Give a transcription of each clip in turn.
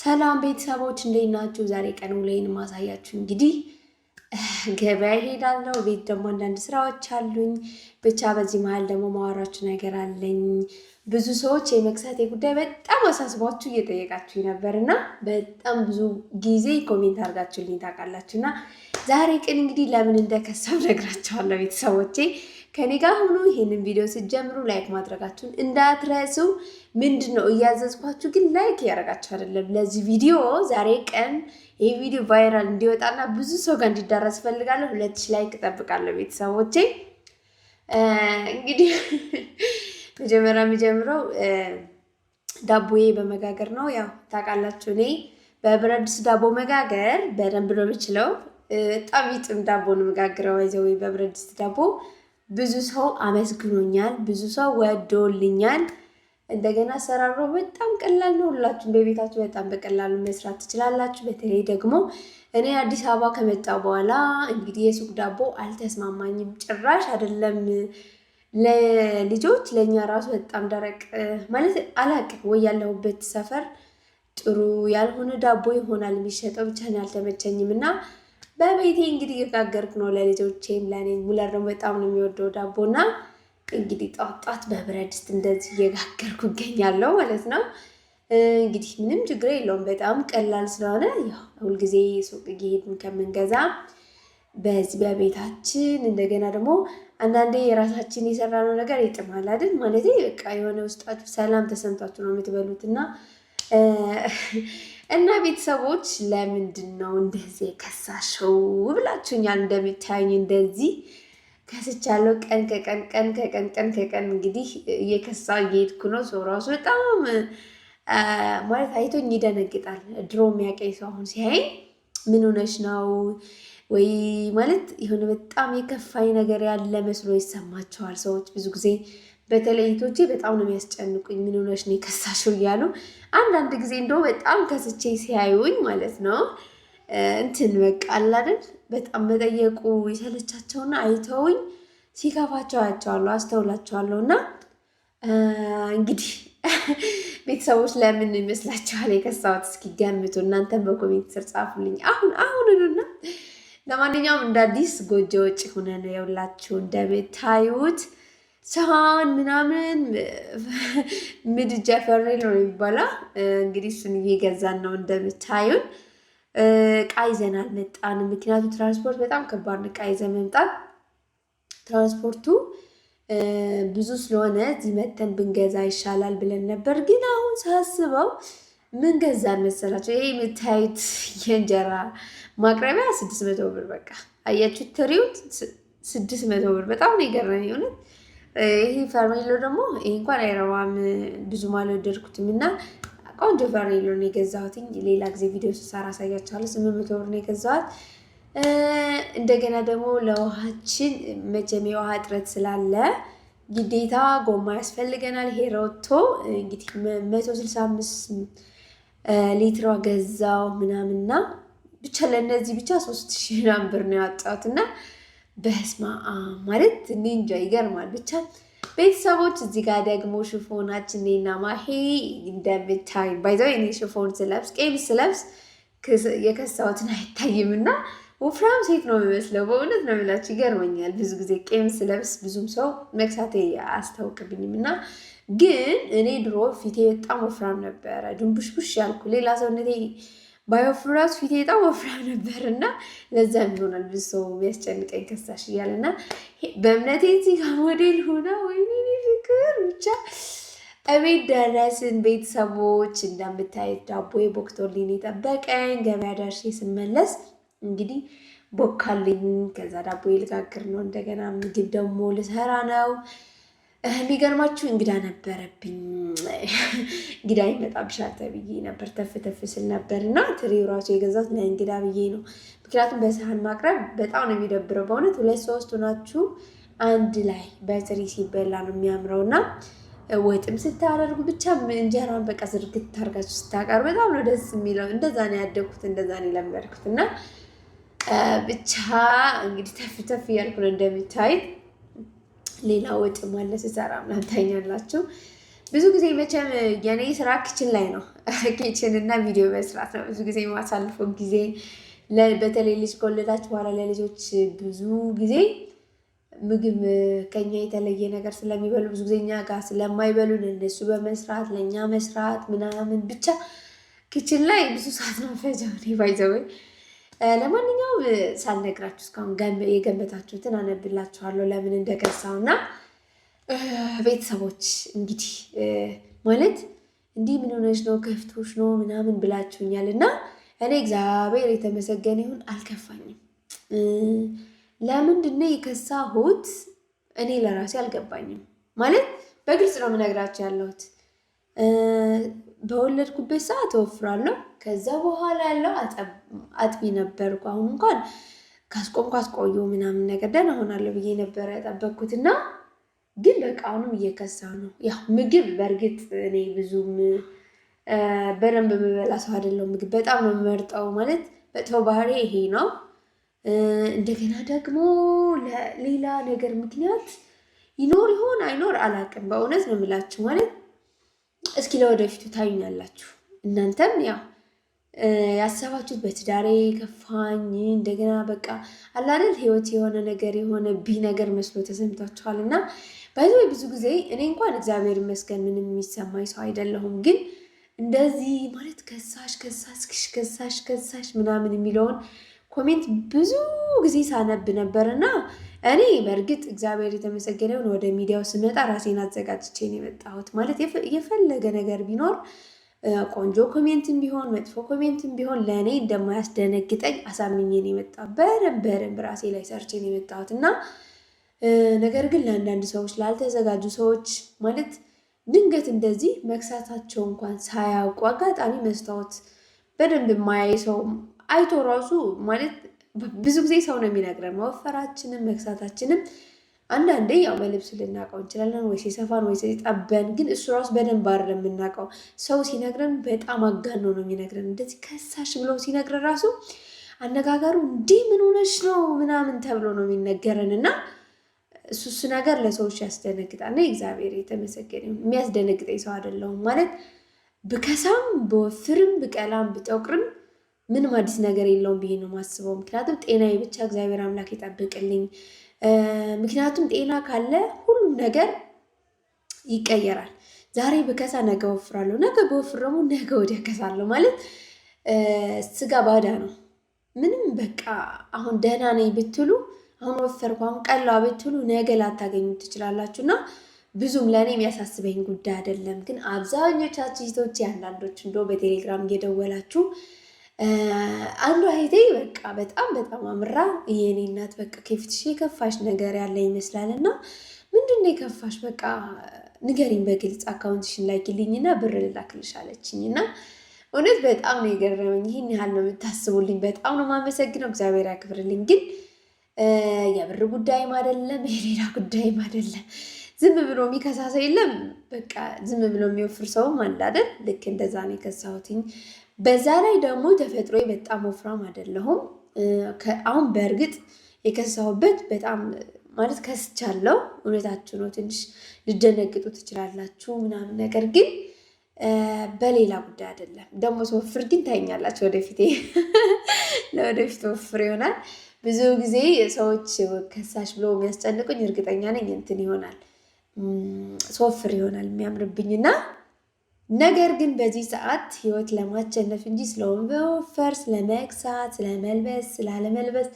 ሰላም ቤተሰቦች እንዴት ናችሁ? ዛሬ ቀን ውሎዬን ማሳያችሁ እንግዲህ ገበያ ሄዳለሁ። ቤት ደግሞ አንዳንድ ስራዎች አሉኝ። ብቻ በዚህ መሀል ደግሞ ማወራችሁ ነገር አለኝ። ብዙ ሰዎች የመክሳቴ ጉዳይ በጣም አሳስቧችሁ እየጠየቃችሁ ነበር እና በጣም ብዙ ጊዜ ኮሜንት አድርጋችሁልኝ ታውቃላችሁ እና ዛሬ ቀን እንግዲህ ለምን እንደከሳው ነግራችኋለሁ ቤተሰቦቼ። ከኔ ጋር ሆኖ ይሄንን ቪዲዮ ስትጀምሩ ላይክ ማድረጋችሁን እንዳትረሱ። ምንድነው እያዘዝኳችሁ ግን ላይክ ያደርጋችሁ አይደለም። ለዚህ ቪዲዮ ዛሬ ቀን ይሄ ቪዲዮ ቫይራል እንዲወጣና ብዙ ሰው ጋር እንዲዳረስ ፈልጋለሁ። 2000 ላይክ እጠብቃለሁ ቤተሰቦቼ። እንግዲህ መጀመሪያ የሚጀምረው ዳቦዬ በመጋገር ነው። ያው ታውቃላችሁ እኔ በብረት ድስት ዳቦ መጋገር በደንብ ነው የምችለው። በጣም ይጥም ዳቦ ነው መጋገረው። ይዘው በብረት ድስት ዳቦ ብዙ ሰው አመስግኖኛል፣ ብዙ ሰው ወዶልኛል። እንደገና አሰራሩ በጣም ቀላል ነው። ሁላችሁም በቤታችሁ በጣም በቀላሉ መስራት ትችላላችሁ። በተለይ ደግሞ እኔ አዲስ አበባ ከመጣሁ በኋላ እንግዲህ የሱቅ ዳቦ አልተስማማኝም ጭራሽ አይደለም ለልጆች ለኛ ራሱ በጣም ደረቅ ማለት አላቅም ወይ ያለሁበት ሰፈር ጥሩ ያልሆነ ዳቦ ይሆናል የሚሸጠው። ብቻ ነው ያልተመቸኝም እና በቤቴ እንግዲህ እየጋገርኩ ነው ለልጆቼም ለኔም። ሙለር ደግሞ በጣም ነው የሚወደው ዳቦና እንግዲህ ጧት በብረት ድስት እንደዚህ እየጋገርኩ እገኛለሁ ማለት ነው። እንግዲህ ምንም ችግር የለውም በጣም ቀላል ስለሆነ ያው ሁልጊዜ ሱቅ እየሄድን ከምንገዛ በዚህ በቤታችን እንደገና ደግሞ አንዳንዴ የራሳችን የሰራነው ነገር ይጥማል አይደል? ማለት በቃ የሆነ ውስጣችሁ ሰላም ተሰምቷችሁ ነው የምትበሉትና እና ቤተሰቦች ለምንድን ነው እንደዚህ ከሳሽው ብላችሁኛል። እንደምታዩኝ እንደዚህ ከስቻለሁ። ቀን ከቀን እንግዲህ እየከሳ እየሄድኩ ነው። ሰው ራሱ በጣም ማለት አይቶኝ ይደነግጣል። ድሮ የሚያውቀኝ ሰው አሁን ሲያይ ምን ሆነሽ ነው ወይ ማለት የሆነ በጣም የከፋኝ ነገር ያለ መስሎ ይሰማቸዋል ሰዎች ብዙ ጊዜ። በተለይ እህቶቼ በጣም ነው የሚያስጨንቁኝ። ምን ሆነሽ ነው የከሳሽው እያሉ አንዳንድ ጊዜ እንደው በጣም ከስቼ ሲያዩኝ ማለት ነው እንትን በቃ አይደል በጣም መጠየቁ የሰለቻቸውና አይተውኝ ሲከፋቸው አያቸዋለሁ፣ አስተውላቸዋለሁ። እና እንግዲህ ቤተሰቦች ለምን ይመስላችኋል የከሳሁት? እስኪ ገምቱ። እናንተም በኮሜንት ስር ጻፉልኝ አሁንና። ለማንኛውም እንደ አዲስ ጎጆ ወጪ ሆነን የውላችሁ እንደምታዩት ሰሃን ምናምን ምድጃ ፈሬል ነው የሚባለው። እንግዲህ እሱን እየገዛን ነው እንደምታዩን። ዕቃ ይዘን አልመጣንም፣ ምክንያቱም ትራንስፖርት በጣም ከባድ ነው። ዕቃ ይዘን መምጣት ትራንስፖርቱ ብዙ ስለሆነ እዚህ መተን ብንገዛ ይሻላል ብለን ነበር። ግን አሁን ሳስበው ምን ገዛን መሰላቸው? ይሄ የምታዩት የእንጀራ ማቅረቢያ 600 ብር። በቃ አያችሁ ትሪው 600 ብር። በጣም ነው የገረመኝ እውነት። ይሄ ፈርሜሎ ደግሞ ይሄ እንኳን አይረባም ብዙም አልወደድኩትም እና ቆንጆ ፈርሜሎ ነው የገዛሁት። ሌላ ጊዜ ቪዲዮ ስሰራ አሳያችኋለሁ። 800 ብር ነው የገዛሁት። እንደገና ደግሞ ለውሃችን መቼም የውሃ እጥረት ስላለ ግዴታ ጎማ ያስፈልገናል። ይሄ ሮቶ እንግዲህ 165 ሊትሯ ገዛው ምናምንና ብቻ ለእነዚህ ብቻ 3000 ምናምን ብር ነው ያወጣሁት እና በስማ ማለት እኔ እንጃ ይገርማል። ብቻ ቤተሰቦች እዚህ ጋር ደግሞ ሽፎናችን እኔና ማሄ እንደምታይ ባይዘው እኔ ሽፎን ስለብስ ቀሚስ ስለብስ የከሳሁትን አይታይም እና ወፍራም ሴት ነው የሚመስለው። በእውነት ነው የምላችሁ ይገርመኛል። ብዙ ጊዜ ቀሚስ ስለብስ ብዙም ሰው መክሳቴ አያስታውቅብኝም እና ግን እኔ ድሮ ፊቴ በጣም ወፍራም ነበረ፣ ድንቡሽቡሽ ያልኩ ሌላ ሰውነቴ ባይወፍር ራሱ ፊቴ በጣም ወፍራም ነበር እና ለዛም ይሆናል ብዙ ሰው የሚያስጨንቀኝ ከሳሽ እያለና በእምነቴ እዚህ ጋር ሞዴል ሆና ወይኔ ፍቅር ብቻ እቤት ደረስን ቤተሰቦች። እንደምታዩት ዳቦዬ ቦክቶልኝ የጠበቀኝ። ገበያ ደርሼ ስመለስ እንግዲህ ቦካልኝ። ከዛ ዳቦዬ ልጋግር ነው። እንደገና ምግብ ደግሞ ልሰራ ነው። የሚገርማችሁ እንግዳ ነበረብኝ። እንግዳ ይመጣብሻል ተብዬ ነበር ተፍ ስል ነበር እና ትሪው ራሱ የገዛት ለእንግዳ ብዬ ነው። ምክንያቱም በሳህን ማቅረብ በጣም ነው የሚደብረው በእውነት። 2-3 ሆናችሁ አንድ ላይ በትሪ ሲበላ ነው የሚያምረው እና ወጥም ስታደርጉ ብቻ እንጀራን በቃ ዝርግት ታርጋችሁ ስታቀርቡ በጣም ነው ደስ የሚለው። እንደዛ ነው ያደግኩት፣ እንደዛ ነው የለመድኩት እና ብቻ እንግዲህ ተፍ እያልኩ ነው እንደምታዩት። ሌላ ወጥ ማለት ስሰራ ምናምን ታኛላችሁ። ብዙ ጊዜ መቼም የኔ ስራ ኪችን ላይ ነው። ኪችን እና ቪዲዮ መስራት ነው ብዙ ጊዜ የማሳልፈው ጊዜ። በተለይ ልጅ ከወለዳችሁ በኋላ ለልጆች ብዙ ጊዜ ምግብ ከኛ የተለየ ነገር ስለሚበሉ ብዙ ጊዜ እኛ ጋር ስለማይበሉን እነሱ በመስራት ለእኛ መስራት ምናምን ብቻ ኪችን ላይ ብዙ ሰዓት ነው ፈጀው ባይዘወይ። ለማንኛውም ሳልነግራችሁ እስካሁን የገመታችሁትን አነብላችኋለሁ ለምን እንደከሳው እና ቤተሰቦች እንግዲህ ማለት እንዲህ ምን ሆነሽ ነው ከፍቶሽ ነው ምናምን ብላችሁኛል እና እኔ እግዚአብሔር የተመሰገነ ይሁን አልከፋኝም። ለምንድን ነው የከሳሁት? እኔ ለራሴ አልገባኝም። ማለት በግልጽ ነው የምነግራችሁ ያለሁት። በወለድኩበት ሰዓት እወፍራለሁ። ከዛ በኋላ ያለው አጥቢ ነበርኩ። አሁን እንኳን ካስቆየሁ ምናምን ነገር ደህና ሆናለሁ ብዬ ነበረ የጠበቅኩትና ግን በቃ አሁንም እየከሳ ነው። ያው ምግብ በእርግጥ እኔ ብዙም በደንብ የምበላ ሰው አይደለሁም። ምግብ በጣም ነው የምመርጠው። ማለት መጥፎ ባህሪ ይሄ ነው። እንደገና ደግሞ ለሌላ ነገር ምክንያት ይኖር ይሆን አይኖር አላውቅም። በእውነት ነው የምላችሁ። ማለት እስኪ ለወደፊቱ ታዩኛላችሁ። እናንተም ያው ያሰባችሁት በትዳሬ ከፋኝ እንደገና በቃ አላደል ህይወት የሆነ ነገር የሆነ ነገር መስሎ ተሰምቷችኋል። እና ብዙ ጊዜ እኔ እንኳን እግዚአብሔር ይመስገን ምንም የሚሰማኝ ሰው አይደለሁም። ግን እንደዚህ ማለት ከሳሽ ምናምን የሚለውን ኮሜንት ብዙ ጊዜ ሳነብ ነበር እና እኔ በእርግጥ እግዚአብሔር የተመሰገነውን ወደ ሚዲያው ስመጣ ራሴን አዘጋጅቼ ነው የመጣሁት። ማለት የፈለገ ነገር ቢኖር ቆንጆ ኮሜንትም ቢሆን መጥፎ ኮሜንትም ቢሆን ለእኔ እንደማያስደነግጠኝ አሳምኜ ነው የመጣሁት። በደንብ ራሴ ላይ ሰርቼ ነው የመጣሁት እና ነገር ግን ለአንዳንድ ሰዎች ላልተዘጋጁ ሰዎች ማለት ድንገት እንደዚህ መክሳታቸው እንኳን ሳያውቁ አጋጣሚ መስታወት በደንብ የማያይ ሰው አይቶ ራሱ ማለት ብዙ ጊዜ ሰው ነው የሚነግረን መወፈራችንም መክሳታችንም አንዳንዴ ያው በልብስ ልናውቀው እንችላለን፣ ወይ ሲሰፋን ወይ ሲጠበን። ግን እሱ ራሱ በደንብ አይደለም የምናውቀው። ሰው ሲነግረን በጣም አጋኖ ነው የሚነግረን። እንደዚህ ከሳሽ ብሎ ሲነግረን ራሱ አነጋገሩ እንዲህ ምን ሆነሽ ነው ምናምን ተብሎ ነው የሚነገረን እና እሱ ነገር ለሰዎች ያስደነግጣል። እግዚአብሔር የተመሰገነ የሚያስደነግጠኝ ሰው አይደለሁም። ማለት ብከሳም በወፍርም ብቀላም ብጠቁርም ምንም አዲስ ነገር የለውም ብዬ ነው የማስበው። ምክንያቱም ጤናዬ ብቻ እግዚአብሔር አምላክ ይጠብቅልኝ። ምክንያቱም ጤና ካለ ሁሉም ነገር ይቀየራል። ዛሬ ብከሳ ነገ ወፍራለሁ፣ ነገ በወፍር ደግሞ ነገ ወዲያ ከሳለሁ። ማለት ስጋ ባዳ ነው። ምንም በቃ አሁን ደህና ነኝ ብትሉ አሁን ወፈርኩ አሁን ቀላ ብትሉ ነገ ላታገኙ ትችላላችሁ እና ብዙም ለእኔ የሚያሳስበኝ ጉዳይ አይደለም። ግን አብዛኞቻችሁ ሴቶች አንዳንዶች እንደው በቴሌግራም እየደወላችሁ አንዷ እህቴ በቃ በጣም አምራ የኔ እናት በቃ ከፊትሽ የከፋሽ ነገር ያለ ይመስላል እና ምንድነው የከፋሽ? በቃ ንገሪኝ በግልጽ አካውንትሽን ላኪልኝና ብር ልላክልሽ አለችኝ እና እውነት በጣም ነው የገረመኝ። ይህን ያህል ነው የምታስቡልኝ፣ በጣም ነው የማመሰግነው። እግዚአብሔር ያክብርልኝ። ግን የብር ጉዳይም አይደለም የሌላ ጉዳይም አይደለም። ዝም ብሎ የሚከሳ ሰው የለም። በቃ ዝም ብሎ የሚወፍር ሰውም አለ አይደል? ልክ እንደዛ ነው የከሳሁትኝ። በዛ ላይ ደግሞ ተፈጥሮ በጣም ወፍራም አይደለሁም። አሁን በእርግጥ የከሳሁበት በጣም ማለት ከስቻለሁ። እውነታችሁ ነው። ትንሽ ልደነግጡ ትችላላችሁ ምናምን፣ ነገር ግን በሌላ ጉዳይ አይደለም። ደግሞ ስወፍር ግን ታይኛላችሁ። ወደፊት ለወደፊት ወፍር ይሆናል። ብዙ ጊዜ ሰዎች ከሳሽ ብሎ የሚያስጨንቁኝ እርግጠኛ ነኝ እንትን ይሆናል ስወፍር ይሆናል የሚያምርብኝና ነገር ግን በዚህ ሰዓት ህይወት ለማቸነፍ እንጂ ስለመወፈር፣ ስለመክሳት፣ ስለመልበስ፣ ስላለመልበስ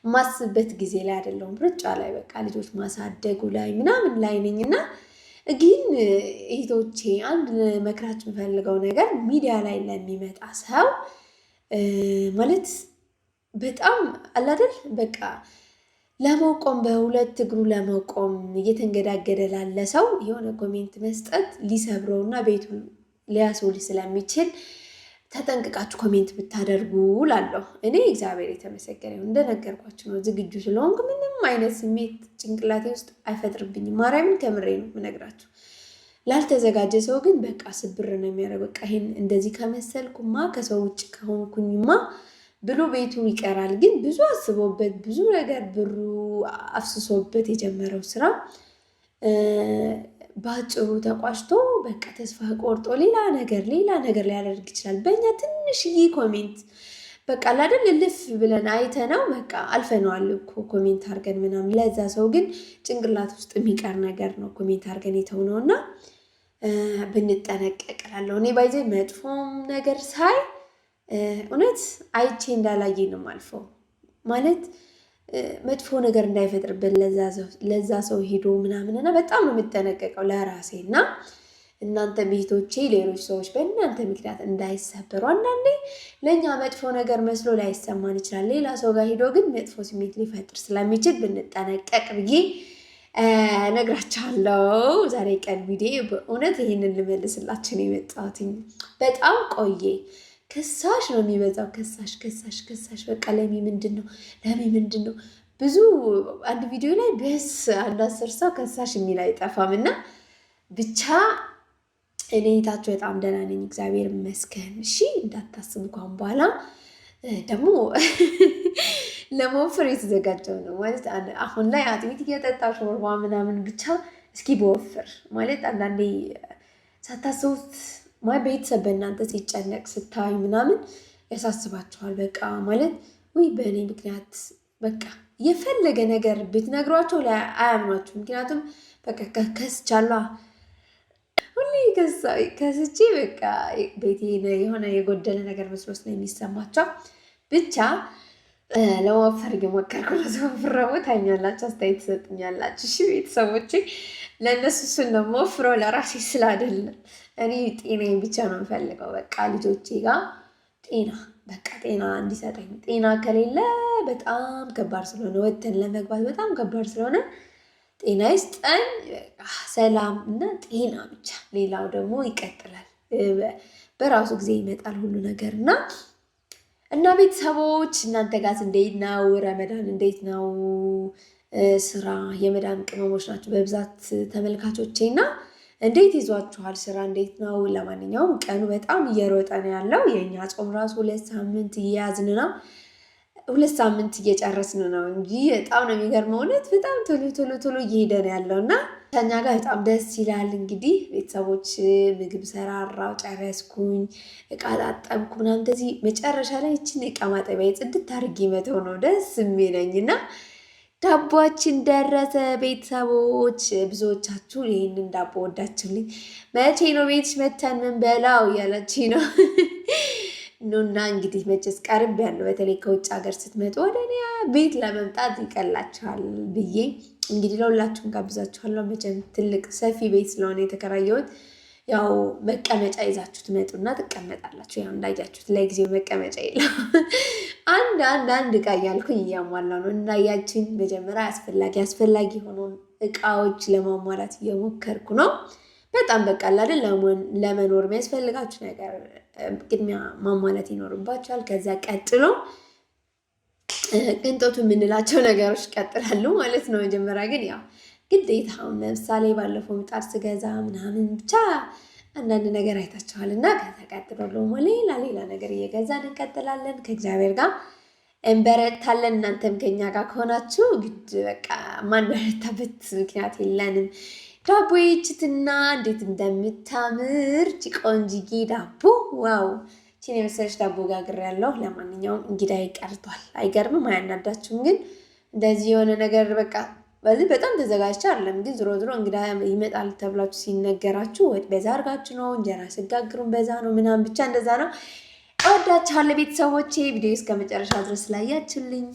ማስበት ጊዜ ላይ አይደለሁም። ሩጫ ላይ በቃ ልጆች ማሳደጉ ላይ ምናምን ላይ ነኝና ግን እህቶቼ አንድ መክራችሁ የምፈልገው ነገር ሚዲያ ላይ ለሚመጣ ሰው ማለት በጣም አላደል በቃ ለመቆም በሁለት እግሩ ለመቆም እየተንገዳገደ ላለ ሰው የሆነ ኮሜንት መስጠት ሊሰብረውና ቤቱ ሊያስውል ስለሚችል ተጠንቅቃችሁ ኮሜንት ብታደርጉ ላለሁ። እኔ እግዚአብሔር የተመሰገነ እንደነገርኳችሁ ነው ዝግጁ ስለሆንኩ ምንም አይነት ስሜት ጭንቅላቴ ውስጥ አይፈጥርብኝም። ማርያምን ከምሬ ነው የምነግራችሁ። ላልተዘጋጀ ሰው ግን በቃ ስብር ነው የሚያደርገው። በቃ ይሄን እንደዚህ ከመሰልኩማ ከሰው ውጭ ከሆንኩኝማ ብሎ ቤቱ ይቀራል። ግን ብዙ አስቦበት ብዙ ነገር ብሩ አፍስሶበት የጀመረው ስራ ባጭሩ ተቋጭቶ በቃ ተስፋ ቆርጦ ሌላ ነገር ሊያደርግ ይችላል። በእኛ ትንሽዬ ኮሜንት በቃ አይደል ልፍ ብለን አይተነው በቃ አልፈነዋል እኮ ኮሜንት አድርገን ምናምን። ለዛ ሰው ግን ጭንቅላት ውስጥ የሚቀር ነገር ነው ኮሜንት አድርገን የተውነውና ብንጠነቀቅ እላለሁ። እኔ ባይዘ መጥፎም ነገር ሳይ እውነት አይቼ እንዳላየ ነው አልፈው ማለት መጥፎ ነገር እንዳይፈጥርብን ለዛ ሰው ሄዶ ምናምንና በጣም ነው የምጠነቀቀው ለራሴ እና እናንተ ቤቶቼ ሌሎች ሰዎች በእናንተ ምክንያት እንዳይሰበሩ። አንዳንዴ ለእኛ መጥፎ ነገር መስሎ ላይሰማን ይችላል። ሌላ ሰው ጋር ሄዶ ግን መጥፎ ስሜት ሊፈጥር ስለሚችል ብንጠነቀቅ ብዬ ነግራችኋለሁ። ዛሬ ቀን ቪዲዮ በእውነት ይህንን ልመልስላችሁ ነው የመጣሁት። በጣም ቆየ። ከሳሽ ነው የሚበዛው። ከሳሽ በቃ ለሚ ምንድን ነው ብዙ አንድ ቪዲዮ ላይ ቢያንስ አንድ 10 ሰው ከሳሽ የሚል አይጠፋም። እና ብቻ እኔ ታችሁ በጣም ደህና ነኝ፣ እግዚአብሔር ይመስገን። እሺ እንዳታስቡ ካሁን በኋላ ደግሞ ለመወፈር የተዘጋጀው ነው ማለት አሁን ላይ አጥሚት እየጠጣሁ ሾርባ ምናምን ብቻ እስኪ በወፍር ማለት አንዳንዴ ሳታስቡት ቤተሰብ በእናንተ ሲጨነቅ ስታይ ምናምን ያሳስባችኋል። በቃ ማለት ወይ በእኔ ምክንያት በቃ የፈለገ ነገር ብትነግሯቸው አያምኗችሁ። ምክንያቱም በቃ ከስቻለሁ ሁሌ ከስቼ በቃ ቤቴ የሆነ የጎደለ ነገር መስሎ ስለሚሰማቸው ብቻ ለመወፈር እየሞከርኩ ነው። ተወፍረው ታኛላችሁ፣ አስተያየት ትሰጡኛላችሁ። እሺ ቤተሰቦቼ፣ ለእነሱ እሱን ነው የምወፍረው ለራሴ ስላይደለ። እኔ ጤናዬን ብቻ ነው የምፈልገው። በቃ ልጆቼ ጋር ጤና እንዲሰጠኝ። ጤና ከሌለ በጣም ከባድ ስለሆነ ወጥተን ለመግባት በጣም ከባድ ስለሆነ ጤና ይስጠኝ። ሰላም እና ጤና ብቻ፣ ሌላው ደግሞ ይቀጥላል። በራሱ ጊዜ ይመጣል ሁሉ ነገር እና ቤተሰቦች እናንተ ጋር እንዴት ነው? ረመዳን እንዴት ነው? ስራ የመዳን ቅመሞች ናቸው በብዛት ተመልካቾቼ እና እንዴት ይዟችኋል? ስራ እንዴት ነው? ለማንኛውም ቀኑ በጣም እየሮጠ ነው ያለው። የእኛ ጾም ራሱ 2 ሳምንት እየያዝን ነው፣ 2 ሳምንት እየጨረስን ነው እንጂ በጣም ነው የሚገርመው። እውነት በጣም ቶሎ እየሄደ ነው ያለው እና ከኛ ጋር በጣም ደስ ይላል። እንግዲህ ቤተሰቦች ምግብ ሰራራው ጨረስኩኝ፣ እቃ ጣጠብኩ ምናምን። እንደዚህ መጨረሻ ላይ እችን እቃ ማጠቢያ ጽድት አድርጌ መተው ነው ደስ የሚለኝ እና ዳቦችን ደረሰ። ቤተሰቦች ብዙዎቻችሁ ይህንን ዳቦ ወዳችሁልኝ፣ መቼ ነው ቤትሽ መተን ምን በላው እያላችኝ ነው። ኑና እንግዲህ መቼስ ቀርብ ያለው በተለይ ከውጭ ሀገር ስትመጡ ወደ እኔ ቤት ለመምጣት ይቀላችኋል ብዬ እንግዲህ ለሁላችሁም ጋብዛችኋለሁ። መቼም ትልቅ ሰፊ ቤት ስለሆነ የተከራየሁት ያው መቀመጫ ይዛችሁ ትመጡና ትቀመጣላችሁ። ያው እንዳያችሁት ለጊዜው መቀመጫ የለም። አንድ እቃ እያልኩኝ እያሟላ ነው። እንዳያችን መጀመሪያ አስፈላጊ የሆነውን እቃዎች ለማሟላት እየሞከርኩ ነው። በጣም በቃ አይደል ለመኖር የሚያስፈልጋችሁ ነገር ቅድሚያ ማሟላት ይኖርባችኋል። ከዛ ቀጥሎ ቅንጦቱ የምንላቸው ነገሮች ቀጥላሉ ማለት ነው። መጀመሪያ ግን ያው ግዴታ አሁን ለምሳሌ ባለፈው ምጣድ ስገዛ ምናምን ብቻ አንዳንድ ነገር አይታችኋል እና ከዛ ቀጥሎ ደግሞ ሌላ ነገር እየገዛን እንቀጥላለን። ከእግዚአብሔር ጋር እንበረታለን። እናንተም ከኛ ጋር ከሆናችሁ ግድ በቃ ማንበረታበት ምክንያት የለንም። ዳቦ ይችትና እንዴት እንደምታምር ቆንጅዬ ዳቦ ዋው! ቺን የመሰለች ዳቦ ጋግሬያለሁ። ለማንኛውም እንግዳዬ ቀርቷል። አይገርምም? አያናዳችሁም? ግን እንደዚህ የሆነ ነገር በቃ በጣም ተዘጋጅቼ አይደለም፣ ግን ዝሮ እንግዳ ይመጣል ተብላችሁ ሲነገራችሁ ወጥ በዛ አድርጋችሁ ነው፣ እንጀራ ስጋግሩን በዛ ነው ምናምን ብቻ እንደዛ ነው። እወዳችኋለሁ ቤተሰቦቼ። ቪዲዮ እስከ መጨረሻ ድረስ ስላያችሁልኝ